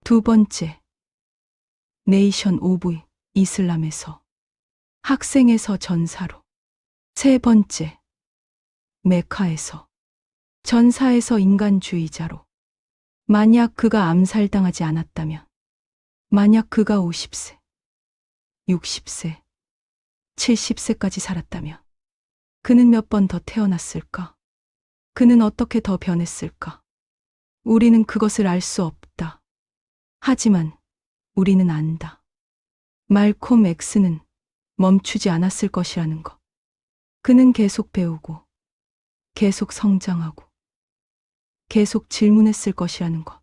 두 번째, 네이션 오브 이슬람에서 학생에서 전사로. 세 번째, 메카에서 전사에서 인간주의자로. 만약 그가 암살당하지 않았다면, 만약 그가 50세, 60세, 70세까지 살았다면, 그는 몇 번 더 태어났을까? 그는 어떻게 더 변했을까? 우리는 그것을 알 수 없다. 하지만 우리는 안다. 말콤 X는 멈추지 않았을 것이라는 것. 그는 계속 배우고, 계속 성장하고, 계속 질문했을 것이라는 것.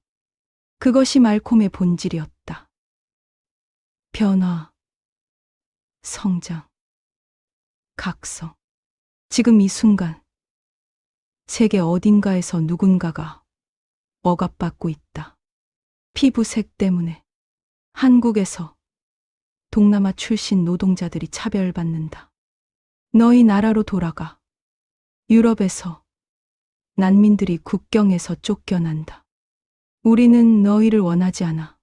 그것이 말콤의 본질이었다. 변화, 성장, 각성. 지금 이 순간, 세계 어딘가에서 누군가가 억압받고 있다. 피부색 때문에. 한국에서 동남아 출신 노동자들이 차별받는다. 너희 나라로 돌아가. 유럽에서 난민들이 국경에서 쫓겨난다. 우리는 너희를 원하지 않아.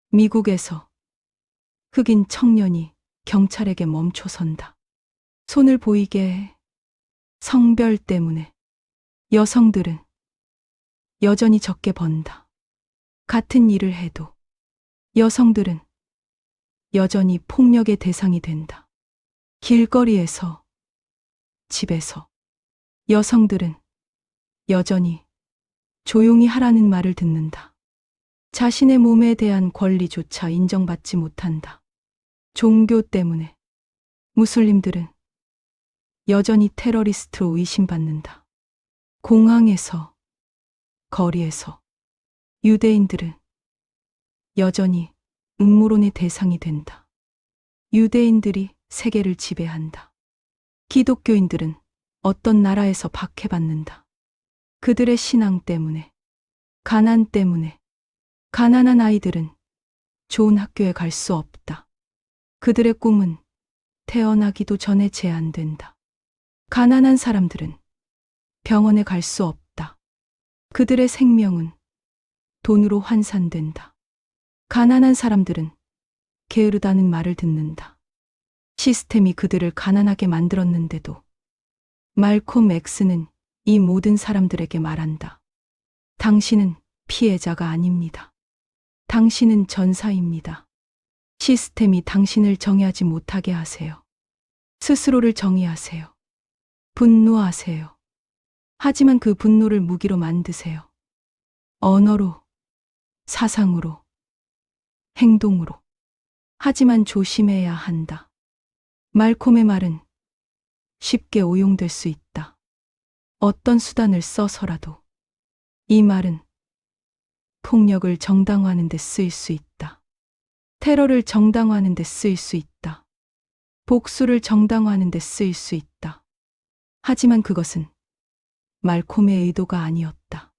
미국에서 흑인 청년이 경찰에게 멈춰선다. 손을 보이게 해. 성별 때문에. 여성들은 여전히 적게 번다. 같은 일을 해도 여성들은 여전히 폭력의 대상이 된다. 길거리에서, 집에서 여성들은 여전히 조용히 하라는 말을 듣는다. 자신의 몸에 대한 권리조차 인정받지 못한다. 종교 때문에 무슬림들은 여전히 테러리스트로 의심받는다. 공항에서, 거리에서 유대인들은 여전히 음모론의 대상이 된다. 유대인들이 세계를 지배한다. 기독교인들은 어떤 나라에서 박해받는다. 그들의 신앙 때문에, 가난 때문에. 가난한 아이들은 좋은 학교에 갈 수 없다. 그들의 꿈은 태어나기도 전에 제한된다. 가난한 사람들은 병원에 갈 수 없다. 그들의 생명은 돈으로 환산된다. 가난한 사람들은 게으르다는 말을 듣는다. 시스템이 그들을 가난하게 만들었는데도 말콤 X는 이 모든 사람들에게 말한다. 당신은 피해자가 아닙니다. 당신은 전사입니다. 시스템이 당신을 정의하지 못하게 하세요. 스스로를 정의하세요. 분노하세요. 하지만 그 분노를 무기로 만드세요. 언어로, 사상으로, 행동으로. 하지만 조심해야 한다. 말콤의 말은 쉽게 오용될 수 있다. 어떤 수단을 써서라도. 이 말은 폭력을 정당화하는 데 쓰일 수 있다. 테러를 정당화하는 데 쓰일 수 있다. 복수를 정당화하는 데 쓰일 수 있다. 하지만 그것은 말콤의 의도가 아니었다.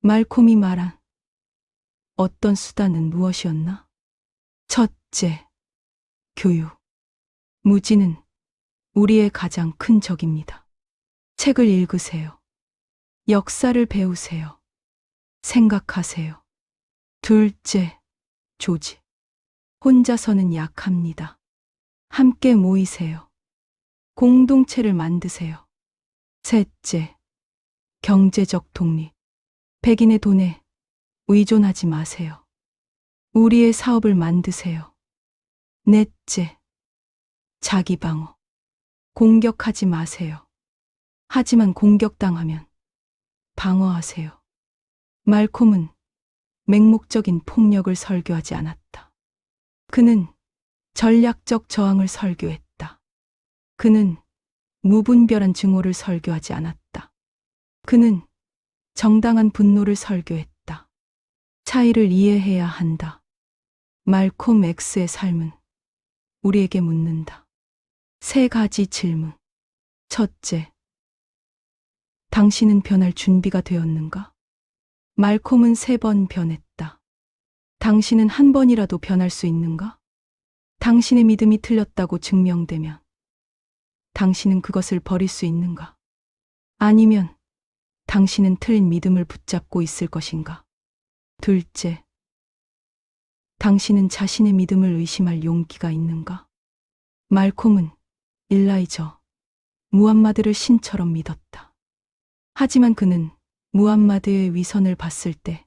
말콤이 말한 어떤 수단은 무엇이었나? 첫째, 교육. 무지는 우리의 가장 큰 적입니다. 책을 읽으세요. 역사를 배우세요. 생각하세요. 둘째, 조직. 혼자서는 약합니다. 함께 모이세요. 공동체를 만드세요. 셋째, 경제적 독립. 백인의 돈에 의존하지 마세요. 우리의 사업을 만드세요. 넷째, 자기 방어. 공격하지 마세요. 하지만 공격당하면 방어하세요. 말콤은 맹목적인 폭력을 설교하지 않았다. 그는 전략적 저항을 설교했다. 그는 무분별한 증오를 설교하지 않았다. 그는 정당한 분노를 설교했다. 차이를 이해해야 한다. 말콤 X의 삶은 우리에게 묻는다. 세 가지 질문. 첫째, 당신은 변할 준비가 되었는가? 말콤은 3번 변했다. 당신은 한 번이라도 변할 수 있는가? 당신의 믿음이 틀렸다고 증명되면 당신은 그것을 버릴 수 있는가? 아니면 당신은 틀린 믿음을 붙잡고 있을 것인가? 둘째, 당신은 자신의 믿음을 의심할 용기가 있는가? 말콤은 일라이저, 무함마드를 신처럼 믿었다. 하지만 그는 무함마드의 위선을 봤을 때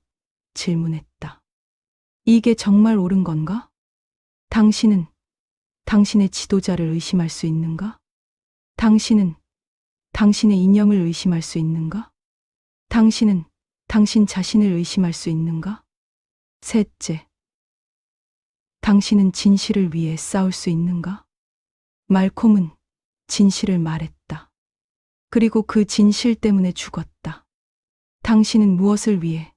질문했다. 이게 정말 옳은 건가? 당신은 당신의 지도자를 의심할 수 있는가? 당신은 당신의 이념을 의심할 수 있는가? 당신은 당신 자신을 의심할 수 있는가? 셋째, 당신은 진실을 위해 싸울 수 있는가? 말콤은 진실을 말했다. 그리고 그 진실 때문에 죽었다. 당신은 무엇을 위해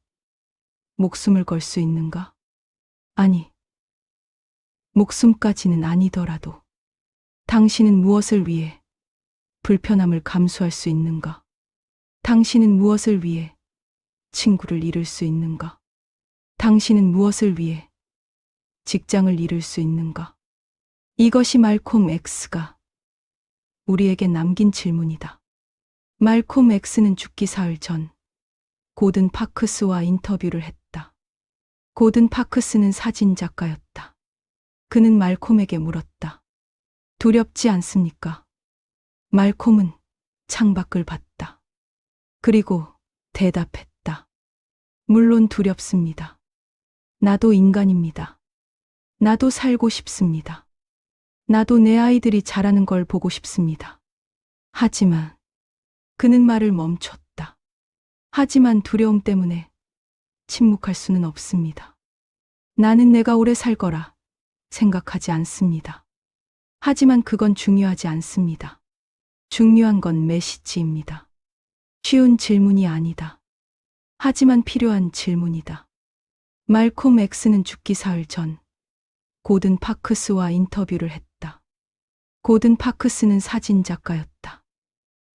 목숨을 걸 수 있는가? 아니, 목숨까지는 아니더라도 당신은 무엇을 위해 불편함을 감수할 수 있는가? 당신은 무엇을 위해 친구를 잃을 수 있는가? 당신은 무엇을 위해 직장을 잃을 수 있는가? 이것이 말콤 X가 우리에게 남긴 질문이다. 말콤 X는 죽기 사흘 전 고든 파크스와 인터뷰를 했다. 고든 파크스는 사진작가였다. 그는 말콤에게 물었다. 두렵지 않습니까? 말콤은 창밖을 봤다. 그리고 대답했다. 물론 두렵습니다. 나도 인간입니다. 나도 살고 싶습니다. 나도 내 아이들이 자라는 걸 보고 싶습니다. 하지만 그는 말을 멈췄다. 하지만 두려움 때문에 침묵할 수는 없습니다. 나는 내가 오래 살 거라 생각하지 않습니다. 하지만 그건 중요하지 않습니다. 중요한 건 메시지입니다. 쉬운 질문이 아니다. 하지만 필요한 질문이다. 말콤 X는 죽기 사흘 전 고든 파크스와 인터뷰를 했다. 고든 파크스는 사진작가였다.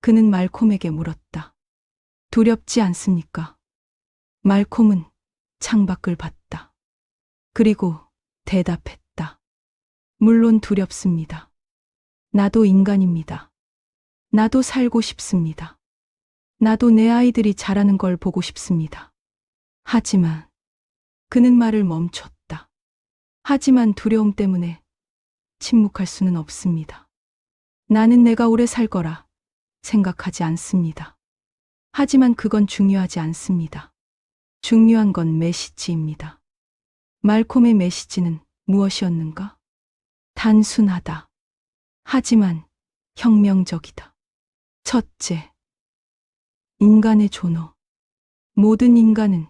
그는 말콤에게 물었다. 두렵지 않습니까? 말콤은 창밖을 봤다. 그리고 대답했다. 물론 두렵습니다. 나도 인간입니다. 나도 살고 싶습니다. 나도 내 아이들이 자라는 걸 보고 싶습니다. 하지만 그는 말을 멈췄다. 하지만 두려움 때문에 침묵할 수는 없습니다. 나는 내가 오래 살 거라 생각하지 않습니다. 하지만 그건 중요하지 않습니다. 중요한 건 메시지입니다. 말콤의 메시지는 무엇이었는가? 단순하다. 하지만 혁명적이다. 첫째, 인간의 존엄. 모든 인간은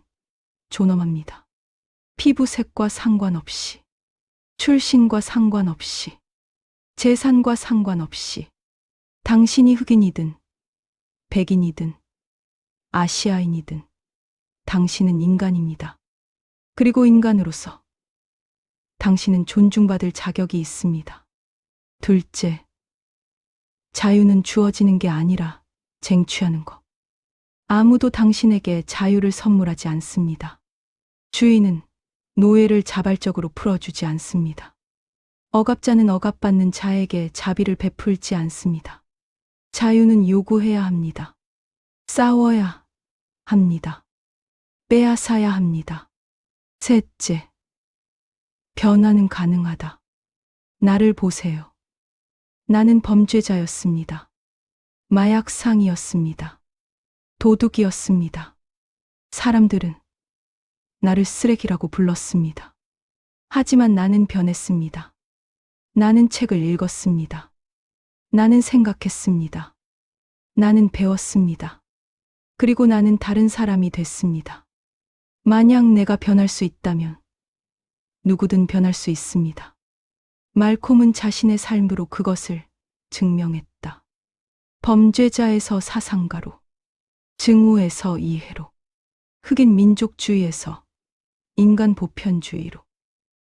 존엄합니다. 피부색과 상관없이, 출신과 상관없이, 재산과 상관없이, 당신이 흑인이든 백인이든 아시아인이든 당신은 인간입니다. 그리고 인간으로서 당신은 존중받을 자격이 있습니다. 둘째, 자유는 주어지는 게 아니라 쟁취하는 것. 아무도 당신에게 자유를 선물하지 않습니다. 주인은 노예를 자발적으로 풀어주지 않습니다. 억압자는 억압받는 자에게 자비를 베풀지 않습니다. 자유는 요구해야 합니다. 싸워야 합니다. 빼앗아야 합니다. 셋째, 변화는 가능하다. 나를 보세요. 나는 범죄자였습니다. 마약상이었습니다. 도둑이었습니다. 사람들은 나를 쓰레기라고 불렀습니다. 하지만 나는 변했습니다. 나는 책을 읽었습니다. 나는 생각했습니다. 나는 배웠습니다. 그리고 나는 다른 사람이 됐습니다. 만약 내가 변할 수 있다면 누구든 변할 수 있습니다. 말콤은 자신의 삶으로 그것을 증명했다. 범죄자에서 사상가로, 증오에서 이해로, 흑인 민족주의에서 인간 보편주의로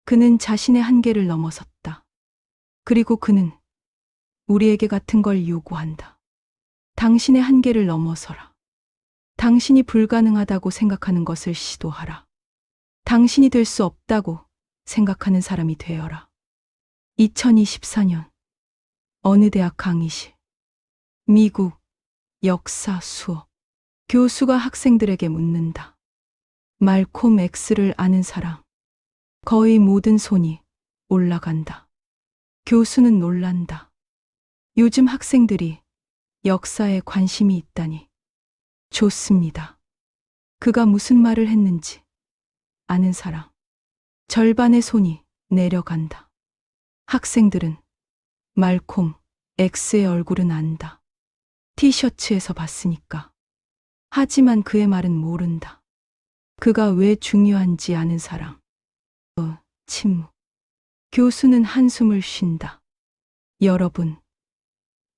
그는 자신의 한계를 넘어섰다. 그리고 그는 우리에게 같은 걸 요구한다. 당신의 한계를 넘어서라. 당신이 불가능하다고 생각하는 것을 시도하라. 당신이 될 수 없다고 생각하는 사람이 되어라. 2024년 어느 대학 강의실. 미국 역사 수업. 교수가 학생들에게 묻는다. 말콤 X를 아는 사람. 거의 모든 손이 올라간다. 교수는 놀란다. 요즘 학생들이 역사에 관심이 있다니. 좋습니다. 그가 무슨 말을 했는지 아는 사람. 절반의 손이 내려간다. 학생들은 말콤 X의 얼굴은 안다. 티셔츠에서 봤으니까. 하지만 그의 말은 모른다. 그가 왜 중요한지 아는 사람. 침묵. 교수는 한숨을 쉰다. 여러분,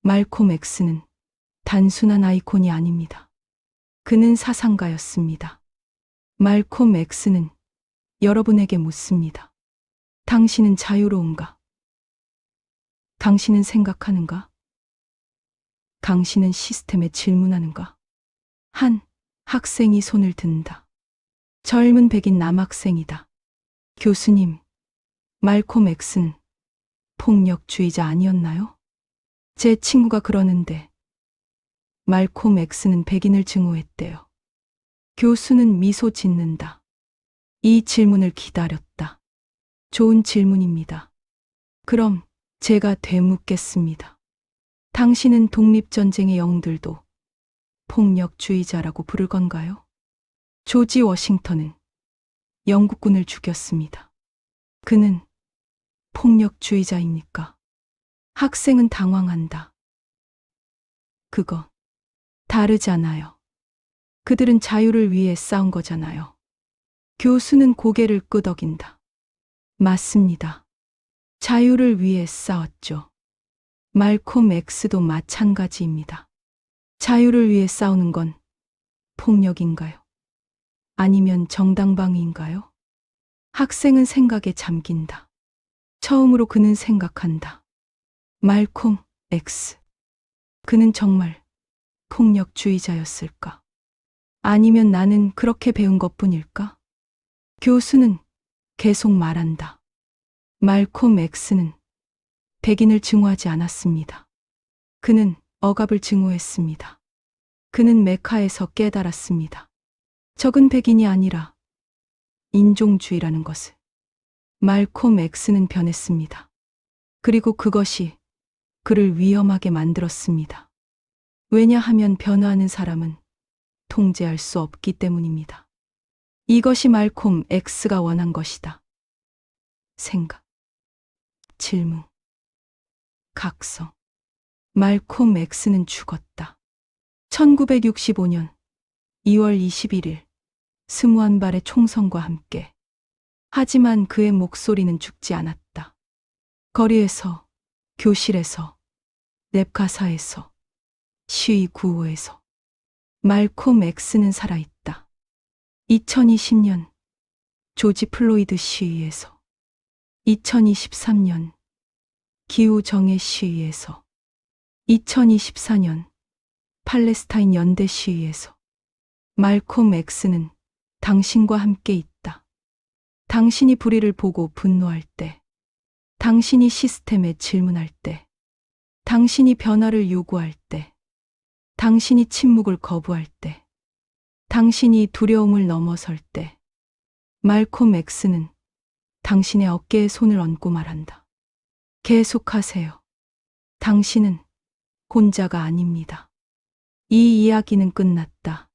말콤 X는 단순한 아이콘이 아닙니다. 그는 사상가였습니다. 말콤 X는 여러분에게 묻습니다. 당신은 자유로운가? 당신은 생각하는가? 당신은 시스템에 질문하는가? 한 학생이 손을 든다. 젊은 백인 남학생이다. 교수님, 말콤 X는 폭력주의자 아니었나요? 제 친구가 그러는데 말콤 X는 백인을 증오했대요. 교수는 미소 짓는다. 이 질문을 기다렸다. 좋은 질문입니다. 그럼 제가 되묻겠습니다. 당신은 독립전쟁의 영웅들도 폭력주의자라고 부를 건가요? 조지 워싱턴은 영국군을 죽였습니다. 그는 폭력주의자입니까? 학생은 당황한다. 그건 다르잖아요. 그들은 자유를 위해 싸운 거잖아요. 교수는 고개를 끄덕인다. 맞습니다. 자유를 위해 싸웠죠. 말콤 X도 마찬가지입니다. 자유를 위해 싸우는 건 폭력인가요? 아니면 정당방위인가요? 학생은 생각에 잠긴다. 처음으로 그는 생각한다. 말콤 X. 그는 정말 폭력주의자였을까? 아니면 나는 그렇게 배운 것뿐일까? 교수는 계속 말한다. 말콤 X는 백인을 증오하지 않았습니다. 그는 억압을 증오했습니다. 그는 메카에서 깨달았습니다. 적은 백인이 아니라 인종주의라는 것을. 말콤 X는 변했습니다. 그리고 그것이 그를 위험하게 만들었습니다. 왜냐하면 변화하는 사람은 통제할 수 없기 때문입니다. 이것이 말콤 X가 원한 것이다. 생각, 질문, 각성. 말콤 X는 죽었다. 1965년 2월 21일 21발의 총성과 함께. 하지만 그의 목소리는 죽지 않았다. 거리에서, 교실에서, 랩 가사에서, 시위 구호에서. 말콤 X는 살아있다. 2020년 조지 플로이드 시위에서, 2023년 기후정의 시위에서, 2024년 팔레스타인 연대 시위에서. 말콤 X는 당신과 함께 있다. 당신이 불의를 보고 분노할 때, 당신이 시스템에 질문할 때, 당신이 변화를 요구할 때, 당신이 침묵을 거부할 때, 당신이 두려움을 넘어설 때. 말콤 X는 당신의 어깨에 손을 얹고 말한다. 계속하세요. 당신은 혼자가 아닙니다. 이 이야기는 끝났다.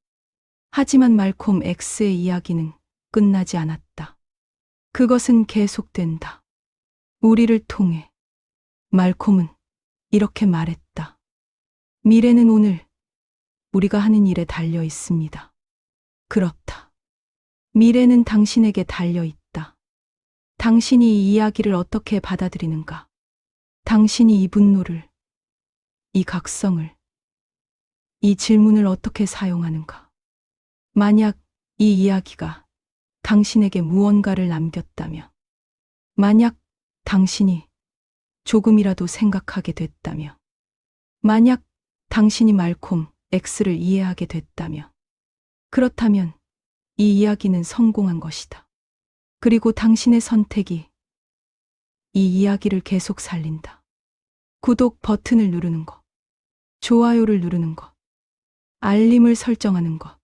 하지만 말콤 X의 이야기는 끝나지 않았다. 그것은 계속된다. 우리를 통해. 말콤은 이렇게 말했다. 미래는 오늘 우리가 하는 일에 달려 있습니다. 그렇다. 미래는 당신에게 달려 있다. 당신이 이 이야기를 어떻게 받아들이는가? 당신이 이 분노를, 이 각성을, 이 질문을 어떻게 사용하는가? 만약 이 이야기가 당신에게 무언가를 남겼다면, 만약 당신이 조금이라도 생각하게 됐다면, 만약 당신이 말콤 X를 이해하게 됐다면, 그렇다면 이 이야기는 성공한 것이다. 그리고 당신의 선택이 이 이야기를 계속 살린다. 구독 버튼을 누르는 것, 좋아요를 누르는 것, 알림을 설정하는 것.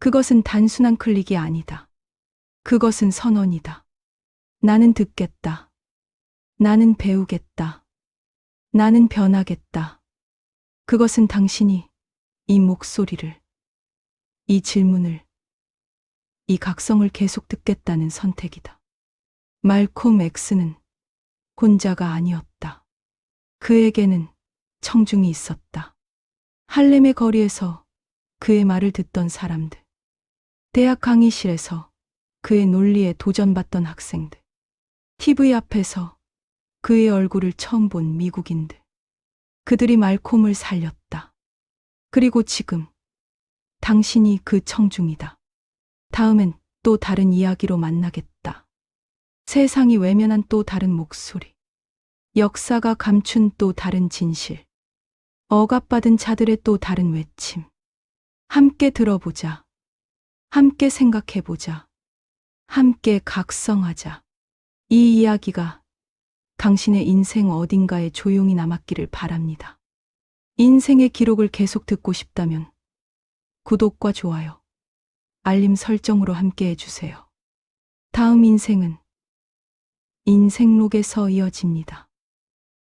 그것은 단순한 클릭이 아니다. 그것은 선언이다. 나는 듣겠다. 나는 배우겠다. 나는 변하겠다. 그것은 당신이 이 목소리를, 이 질문을, 이 각성을 계속 듣겠다는 선택이다. 말콤 X는 혼자가 아니었다. 그에게는 청중이 있었다. 할렘의 거리에서 그의 말을 듣던 사람들, 대학 강의실에서 그의 논리에 도전받던 학생들, TV 앞에서 그의 얼굴을 처음 본 미국인들, 그들이 말콤을 살렸다. 그리고 지금 당신이 그 청중이다. 다음엔 또 다른 이야기로 만나겠다. 세상이 외면한 또 다른 목소리. 역사가 감춘 또 다른 진실. 억압받은 자들의 또 다른 외침. 함께 들어보자. 함께 생각해보자. 함께 각성하자. 이 이야기가 당신의 인생 어딘가에 조용히 남았기를 바랍니다. 인생의 기록을 계속 듣고 싶다면 구독과 좋아요, 알림 설정으로 함께 해주세요. 다음 인생은 인생록에서 이어집니다.